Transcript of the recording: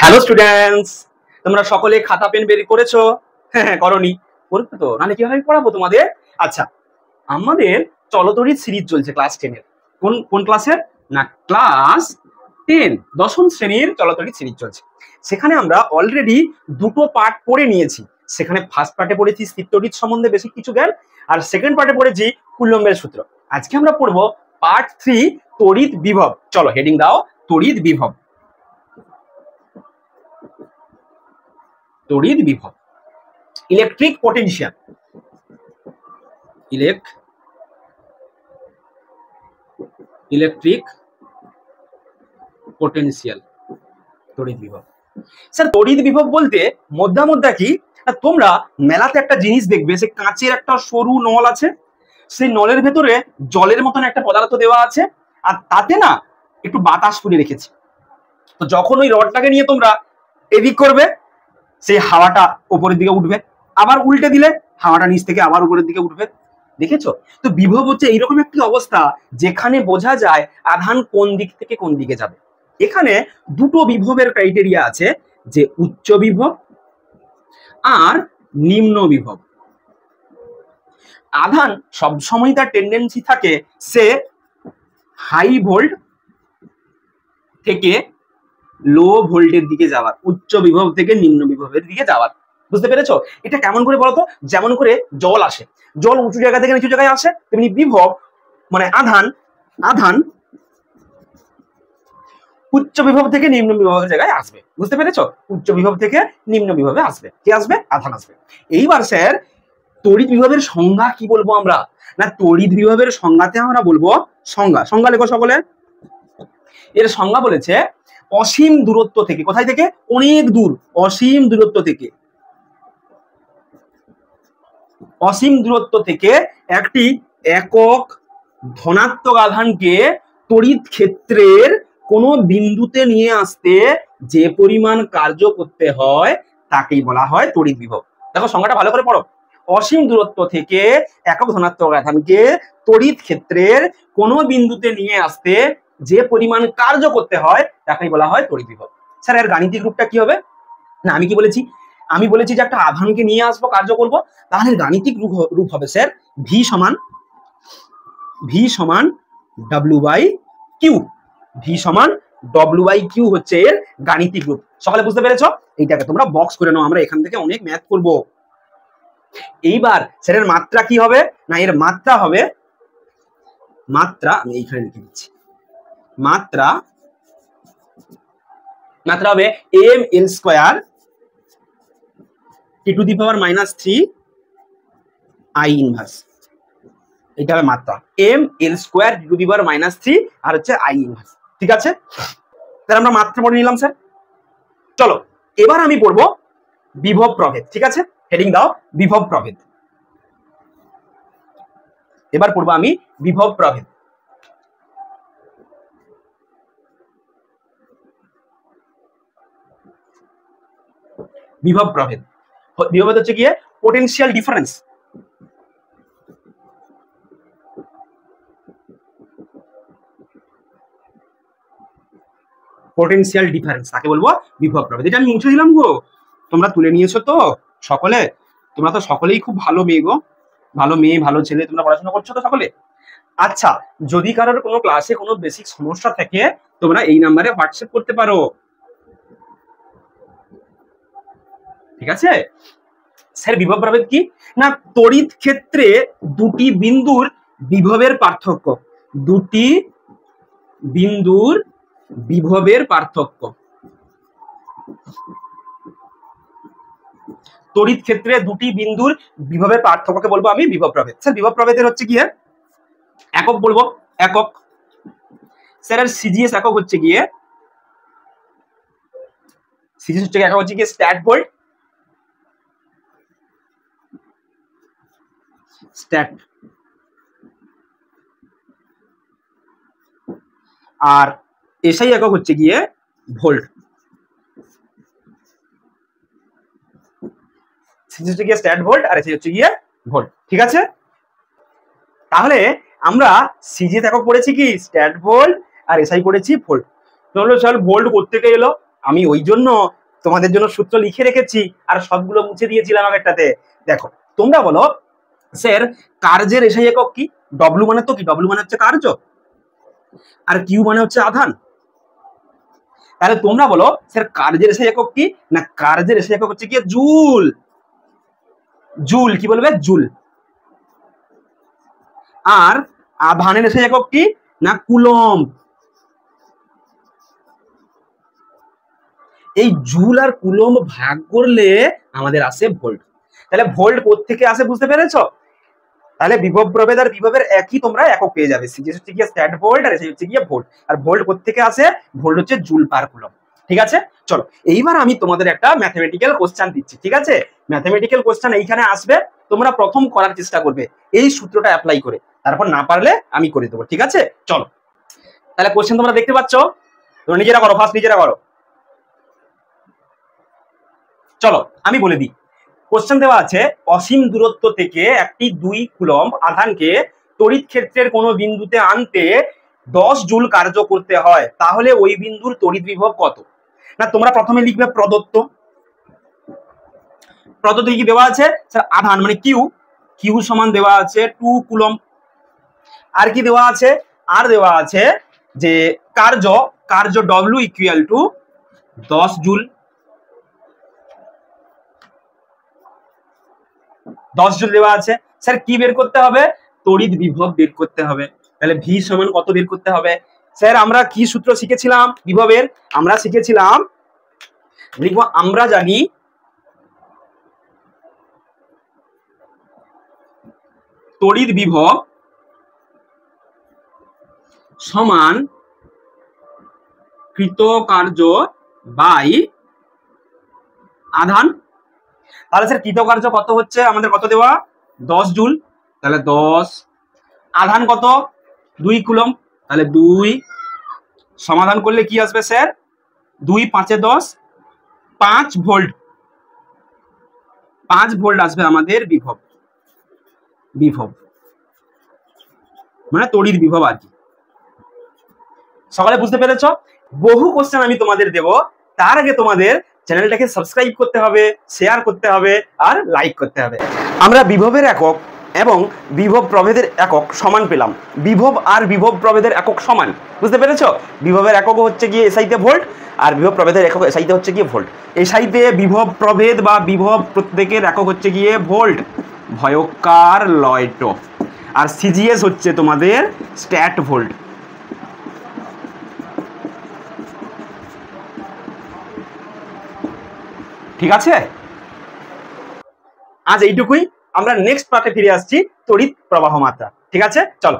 Hello students, তোমরা সকলে খাতা পেন বের করেছো? হ্যাঁ, করনি? করবে তো, নাহলে কিভাবে পড়াবো তোমাদের? আচ্ছা, আমাদের চলতরিৎ সিরিজ চলছে ক্লাস 10 এর। কোন কোন ক্লাসের? না, ক্লাস 10, দশম শ্রেণীর চলতরিৎ সিরিজ চলছে। সেখানে আমরা অলরেডি দুটো পার্ট পড়ে নিয়েছি। সেখানে ফার্স্ট পার্টে পড়েছি স্থিরতড়িৎ সম্বন্ধে বেশি কিছু জ্ঞান, আর সেকেন্ড পার্টে পড়েছি কুলম্বের সূত্র। আজকে আমরা পড়বো পার্ট 3, তড়িৎ বিভব। চলো হেডিং দাও, তড়িৎ বিভব। তড়িৎ বিভব, ইলেকট্রিক পোটেনশিয়াল, ইলেকট্রিক পোটেনশিয়াল, তড়িৎ বিভব। স্যার তড়িৎ বিভব বলতে মধ্যা কি? তোমরা মেলাতে একটা জিনিস দেখবে, সে কাঁচের একটা সরু নল আছে, সেই নলের ভেতরে জলের মতন একটা পদার্থ দেওয়া আছে, আর তাতে না একটু বাতাস পুরে রেখেছে। তো যখন ওই রডটাকে নিয়ে তোমরা এদিক করবে, সেই হাওয়াটা উপরের দিকে উঠবে, আবার উল্টে দিলে হাওয়াটা নিচ থেকে আবার উপরের দিকে উঠবে। দেখেছো? তো বিভব হচ্ছে এইরকম একটি অবস্থা যেখানে বোঝা যায় আধান কোন দিক থেকে কোন দিকে যাবে। এখানে দুটো বিভবের ক্রাইটেরিয়া আছে, যে উচ্চ বিভব আর নিম্ন বিভব। আধান সবসময় তার টেন্ডেন্সি থাকে সে হাই ভোল্ট থেকে লো ভোল্টের দিকে যাওয়ার, উচ্চ বিভব থেকে নিম্ন বিভবের দিকে যাওয়ার। বুঝতে পেরেছো? এটা কেমন করে বলতো? যেমন করে জল আসে, জল উঁচু জায়গা থেকে নিচু জায়গায় আসে, তেমনি বিভব মানে আধান উচ্চ বিভব থেকে নিম্ন বিভবের জায়গায় আসবে। বুঝতে পেরেছো? উচ্চ বিভব থেকে নিম্ন বিভবে আসবে। কি আসবে? আধান আসবে। এইবার স্যার তড়িৎ বিভবের সংজ্ঞা কি বলবো আমরা? না, তড়িৎ বিভবের সংজ্ঞাতে আমরা বলবো সংজ্ঞা লেখো সকলে। এর সংজ্ঞা বলেছে অসীম দূরত্ব থেকে, কোথায় থেকে? অনেক দূর, অসীম দূরত্ব থেকে, অসীম দূরত্ব থেকে একটি একক ধনাত্মক আধানকে তড়িৎ ক্ষেত্রের কোন বিন্দুতে নিয়ে আসতে যে পরিমাণ কার্য করতে হয় তাকেই বলা হয় তড়িৎ বিভব। দেখো সংজ্ঞাটা ভালো করে পড়ো। অসীম দূরত্ব থেকে একক ধনাত্মক আধানকে তড়িৎ ক্ষেত্রের কোন বিন্দুতে নিয়ে আসতে যে পরিমাণ কার্য করতে হয় তাকেই বলা হয় তড়িৎ বিভব। স্যার এর গাণিতিক রূপটা কি হবে? না, আমি কি বলেছি? আমি বলেছি যে একটা আধানকে নিয়ে আসবো, কার্য করব, তাহলে গাণিতিক রূপ হবে স্যার ভি সমান ডব্লিউ বাই কিউ। ভি সমান ডব্লিউ বাই কিউ হচ্ছে এর গাণিতিক রূপ। সকালে বুঝতে পেরেছো? এইটাকে তোমরা বক্স করে নাও, আমরা এখান থেকে অনেক ম্যাথ করব। এইবার স্যার এর মাত্রা কি হবে? না, এর মাত্রা হবে, আমি এইখানে লিখে দিচ্ছি, মাত্রা হবে M L square T to the power -3 I inverse. এটা হবে মাত্রা, M L square T to the power -3 আর হচ্ছে আই ইনভার্স। ঠিক আছে, তাহলে আমরা মাত্রা পড়ে নিলাম স্যার। চলো এবার আমি পড়বো বিভব প্রভেদ। ঠিক আছে, হেডিং দাও বিভব প্রভেদ। এবার পড়বো আমি বিভব প্রভেদ। বিভব প্রভেদ হচ্ছে কি? Potential difference. পোটেনশিয়াল ডিফারেন্স তাকে বলবো বিভব প্রভেদ। এটা আমি মুছে দিলাম গো, তোমরা তুলে নিয়েছো তো সকলে? তোমরা তো সকলেই খুব ভালো মেয়ে গো, ভালো মেয়ে ভালো ছেলে, তোমরা পড়াশোনা করছো তো সকলে? আচ্ছা, যদি কারোর কোনো ক্লাসে কোনো বেসিক সমস্যা থাকে তোমরা এই নাম্বারে হোয়াটসঅ্যাপ করতে পারো। ঠিক আছে স্যার, বিভব প্রভেদ কি? না, তড়িৎ ক্ষেত্রে দুটি বিন্দুর বিভবের পার্থক্য, দুটি বিন্দুর বিভবের পার্থক্য। তড়িৎ ক্ষেত্রে দুটি বিন্দুর বিভবের পার্থক্যকে বলবো আমি বিভব প্রভেদ। স্যার বিভব প্রভেদের হচ্ছে গিয়ে একক বলবো, একক। স্যার এর সিজিএস একক হচ্ছে গিয়ে, সিজিএস হচ্ছে একক হচ্ছে গিয়ে স্ট্যাট ভোল্ট, স্ট্যাট। আর এসআই একক হচ্ছে গিয়ে ভোল্ট। সিজিএস হচ্ছে গিয়ে স্ট্যাট ভোল্ট আর এসআই হচ্ছে গিয়ে ভোল্ট। ঠিক আছে, তাহলে আমরা সিজিএস একক পড়েছি কি? স্ট্যাট ভোল্ট, আর এসআই পড়েছি ভোল্ট। তাহলে স্যার ভোল্ট কোত্থেকে এলো? আমি ওই জন্য তোমাদের জন্য সূত্র লিখে রেখেছি আর সবগুলো মুছে দিয়েছিলাম আগেরটাতে। দেখো তোমরা বলো স্যার কার্যের এসআই একক কি? ডব্লিউ মানে তো কি? ডব্লিউ মানে হচ্ছে কার্য, আর কিউ মানে হচ্ছে আধান। তাহলে তোমরা বলো স্যার কার্যের এসআই একক কি? না কার্যের এসআই একক হচ্ছে কি জুল। জুল কি বলবে? জুল। আর আধানের এসআই একক কি? না কুলম্ব। এই জুল আর কুলম্ব ভাগ করলে আমাদের আসে ভোল্ট। তাহলে ভোল্ট কোত্থেকে আসে বুঝতে পেরেছো? তাহলে বিভব প্রভেদ আর বিভবের একই তোমরা একক পেয়ে যাবে। সিজিএস হচ্ছে গিয়ে স্ট্যাট ভোল্ট আর এসআই হচ্ছে গিয়ে ভোল্ট। আর ভোল্ট কোত্থেকে আসে? ভোল্ট হচ্ছে জুল পার কুলম্ব। ঠিক আছে, চলো এইবার আমি তোমাদের একটা ম্যাথমেটিক্যাল কোশ্চেন দিচ্ছি। ঠিক আছে, ম্যাথমেটিক্যাল কোশ্চেন এইখানে আসবে, তোমরা প্রথম করার চেষ্টা করবে এই সূত্রটা অ্যাপ্লাই করে, তারপর না পারলে আমি করে দেবো। ঠিক আছে, চলো তাহলে কোশ্চেন তোমরা দেখতে পাচ্ছ, তোমরা নিজেরা করো, ফার্স্ট নিজেরা করো। চলো আমি বলে দিই, কোশ্চেন দেওয়া আছে অসীম দূরত্ব থেকে একটি 2 কুলম্ব আধানকে তড়িৎ ক্ষেত্রের কোনো বিন্দুতে আনতে 10 জুল কার্য করতে হয়, তাহলে ওই বিন্দুর তড়িৎ বিভব কত? না তোমরা প্রথমে লিখবে প্রদত্ত। প্রদত্ত কি দেওয়া আছে? স্যার আধান মানে কিউ, কিউ সমান দেওয়া আছে 2 কুলম্ব। আর কি দেওয়া আছে? আর দেওয়া আছে যে কার্য, কার্য W equal to 10 joule. 10 joule দেওয়া আছে। স্যার কি বের করতে হবে? তড়িৎ বিভব বের করতে হবে। তাহলে ভি সমান কত বের করতে হবে? স্যার আমরা কি সূত্র শিখেছিলাম বিভবের? আমরা শিখেছিলাম, লিখব আমরা জানি তড়িৎ বিভব সমান কৃত কার্য বাই আধান। তাহলে স্যার কৃত কার্য কত হচ্ছে আমাদের? কত দেওয়া? 10 জুল। তাহলে 10, আধান কত? 2 কুলম্ব। তাহলে 2 সমাধান করলে কি আসবে স্যার? 2 5 10, 5 ভোল্ট। 5 ভোল্ট আসবে আমাদের বিভব। বিভব মানে তড়িৎ বিভব আর কি। সকালে বুঝতে পেরেছ? বহু কোশ্চেন আমি তোমাদের দেব, তার আগে তোমাদের চ্যানেলটাকে সাবস্ক্রাইব করতে হবে, শেয়ার করতে হবে আর লাইক করতে হবে। আমরা বিভবের একক এবং বিভব প্রভেদের একক সমান পেলাম। বিভব আর বিভব প্রভেদের একক সমান, বুঝতে পেরেছো? বিভবের একক হচ্ছে গিয়ে এসআইতে ভোল্ট, আর বিভব প্রভেদের একক এসআইতে হচ্ছে গিয়ে ভোল্ট। এসআইতে বিভব প্রভেদ বা বিভব প্রত্যেকের একক হচ্ছে গিয়ে ভোল্ট, ভয়কার লয়ট। আর সিজিএস হচ্ছে তোমাদের স্ট্যাট ভোল্ট। ঠিক আছে, আজ এইটুকুই। আমরা নেক্সট পার্টে ফিরে আসছি তড়িৎ প্রবাহ মাত্রা। ঠিক আছে, চলো।